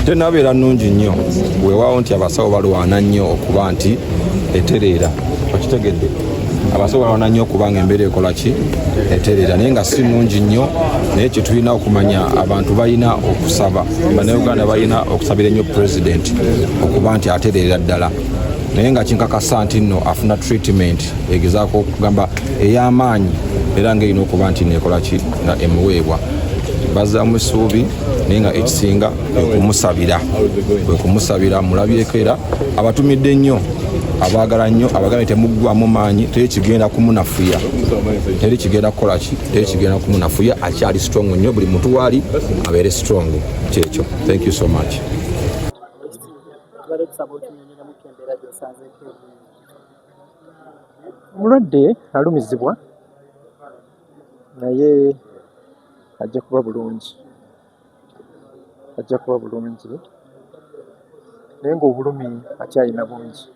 tenabeera nnungi nnyo weewaawo nti abasawo balwana nnyo okuba nti etereera okitegedde abasawo balwana nnyo okubanga embeera ekola ki etereera naye nga si nnungi nnyo naye kyetulina okumanya abantu balina okusaba bannayuganda balina okusabira ennyo pulezidenti okuba nti atereera ddala naye nga kinkakasa nti nno afuna treatment egezaako okugamba ey'amaanyi era ng'erina okuba nti neekola ki nga emuweebwa bazzaamu essuubi naye nga ekisinga kwekumusabira mulabyeko era abatumidde nnyo abaagala nnyo abagambye temuggwamu maanyi teri kigenda kumunafuya teri kigenda kukola ki teri kigenda kumunafuya akyali strong nnyo buli muntu waali abeere strong kyekyo. Thank you so much. Mulwadde alumizibwa naye ajja kuba bulungi naye ng'obulumi akyalina bungi.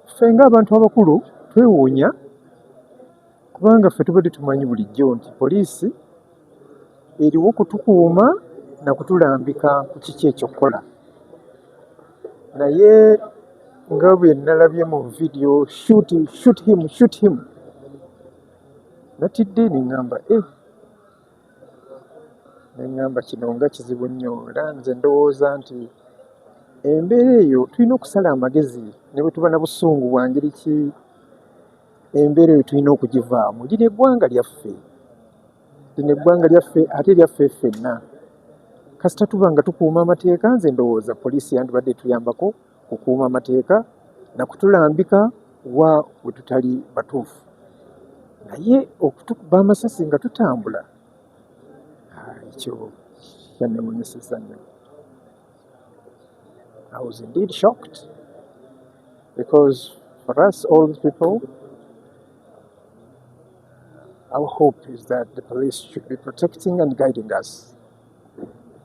Ffe ng'abantu abakulu twewuunya kubanga ffe tubadde tumanyi bulijjo nti poliisi eriwo kutukuuma na kutulambika ku kiki ekyokukola, naye nga bwe nalabye mu video shoot him natidde neŋŋamba kino nga kizibu nnyo era nze ndowooza nti embeera eyo tulina okusala amagezi ne bwe tuba na busungu bwa ngeri ki embeera eyo tulina okugivaamu. Lino eggwanga lyaffe ate lyaffe ffenna kasita tuba nga tukuuma amateeka. Nze ndowooza poliisi yandibadde tuyambako kukuuma amateeka na kutulambika wa we tutali batuufu, naye okutukuba amasasi nga tutambula ekyo kyanneewuunyisizza nnyo. I was indeed shocked because for us old people our hope is that the police should be protecting and guiding us.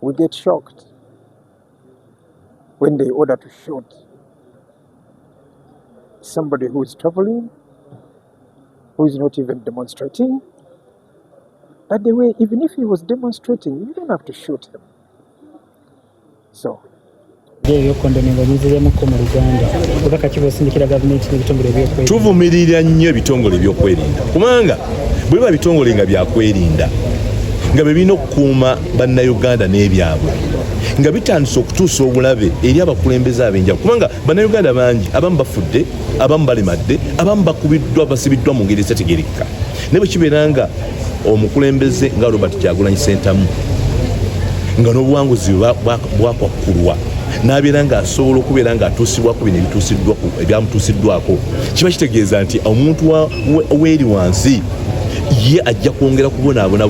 We get shocked when they order to shoot somebody who is traveling, who is not even demonstrating. By the way, even if he was demonstrating, you don't have to shoot him. So, tuvumirira nnyo ebitongole by'okwerinda kubanga bwe biba bitongole nga byakwerinda nga bwe birina okukuuma bannayuganda n'ebyabwe nga bitandise okutuusa obulabe eri abakulembeze ab'enjawulo kubanga bannayuganda bangi abamu bafudde abamu balemadde abamu bakubiddwa basibiddwa mu ngeri ezategerekeka naye bwe kibeera nga omukulembeze nga Robert Kyagulanyi Ssentamu nga n'obuwanguzi bwakwakulwa n'abeera ng'asobola okubeera ng'atuusibwako bino ebyamutuusiddwako kiba kitegeeza nti omuntu weeri wansi ye ajja kwongera kubonaabona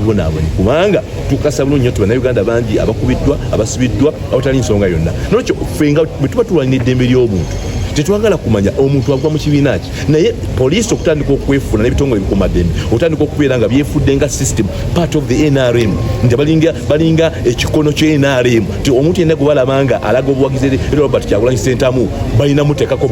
kubanga tukasa bulungi nnyo bannayuganda bangi abakubiddwa abasibiddwa awatali nsonga yonna. Nolwekyo ffe nga bwe tuba tulwanira eddembe ly'obuntu tetwagala kumanya omuntu agwa mu kibiina ki, naye poliisi okutandika okwefuna n'ebitongole ebikuumaddembe okutandika okubeera nga byefudde nga system part of the NRM nti balinga ekikono kye NRM nti omuntu yenna gwe balaba nga alaga obuwagizi eri Robert Kyagulanyi Ssentamu balina muteekako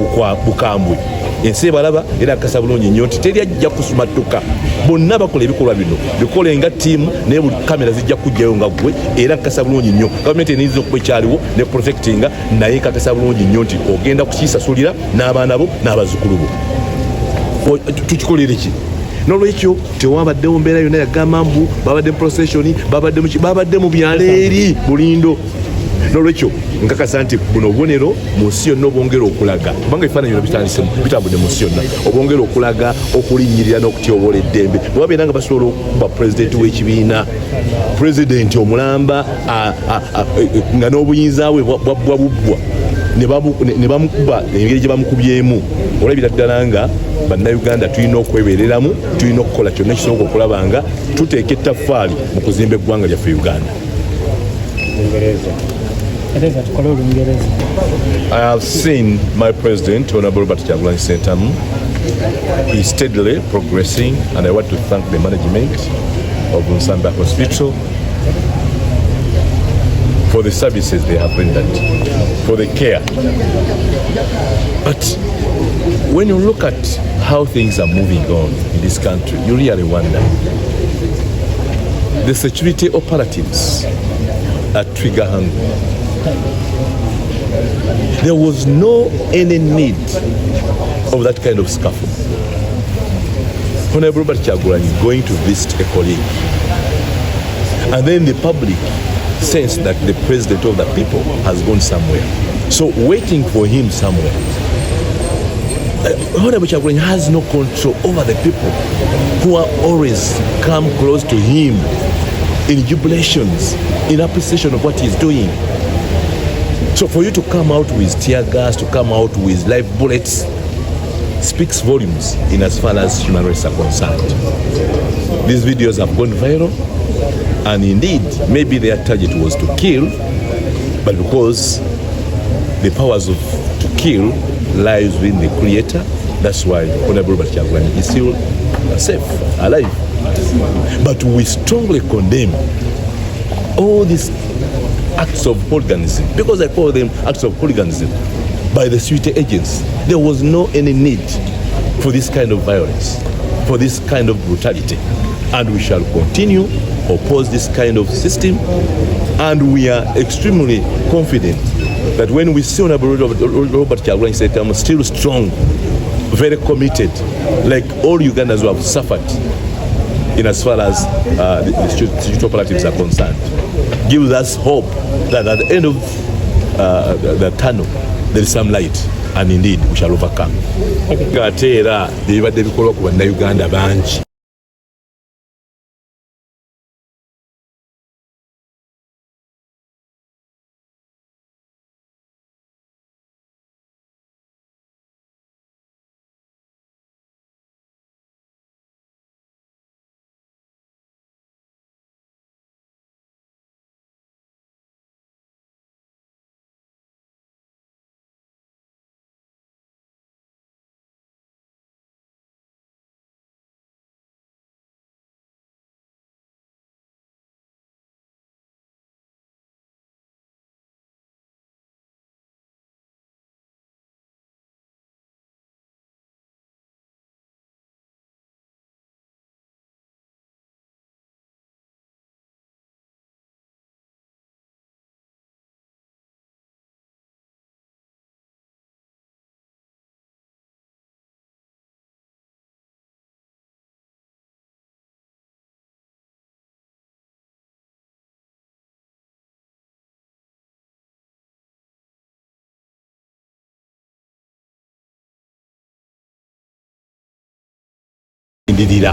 bukambwe. Ensi ebalaba era akasa bulungi nnyo nti teri ajja kusumattuka, bonna bakola ebikolwa bino bikole nga ttiimu naye buli kamera zijja kujjayo nga gwe era akasa bulungi nnyo. Gavumenti eniiza okuba ekyaliwo ne protectinga naye kakasa bulungi nnyo nti ogenda kukisasulira n'abaana bo n'abazzukulu bo. Tukikolere ki? N'olwekyo tewabaddewo mbeera yonna yagamba mbu babadde mu procession babadde mu byalo eri Bulindo. N'olwekyo nkakasa nti buno obubonero mu nsi yonna obwongera okulaga kubanga ebifaananyi bino bitandise bitambudde mu nsi yonna obwongera okulaga okulinnyirira n'okutyoboola eddembe bwe babeera nga basobola okuba pulezidenti w'ekibiina pulezidenti omulamba nga n'obuyinza bwe bwabubbwa ne bamukuba engeri gye bamukubyemu olabira ddala nga bannayuganda tulina okwebereramu tulina okukola kyonna kisoboka okulaba nga tuteeka ettaffaali mu kuzimba eggwanga lyaffe Uganda. I have seen my president, Honorable Robert Kyagulanyi Ssentamu. He is steadily progressing, and I want to thank the management of Nsamba Hospital for the services they have rendered, for the care But when you look at how things are moving on in this country, you really wonder. The security operatives are trigger hungry. There was no any need of that kind of scuffle. Honorable Robert Kyagulanyi going to visit a colleague, and then the public sense that the president of the people has gone somewhere. So waiting for him somewhere. Honorable Kyagulanyi has no control over the people who are always come close to him in jubilations, in appreciation of what he's doing. So for you to come out with tear gas, to come out with live bullets, speaks volumes in as far as human rights are concerned. These videos have gone viral, and indeed, maybe their target was to kill, but because the powers of to kill lies within the creator, that's why Honorable Robert Kyagulanyi is still safe, alive. But we strongly condemn all these acts of hooliganism, because I call them acts of hooliganism, by the security agents. There was no any need for this kind of violence, for this kind of brutality. And we shall continue oppose this kind of system, and we are extremely confident that when we see Honorable Robert Kyagulanyi say, I'm still strong, very committed, like all Ugandans who have suffered in as far as the security operatives are concerned, gives us hope that at the end of the tunnel there is some light, and indeed we shall overcome. Gatera bibadde bikolwa ku bannayuganda bangi. Indeed,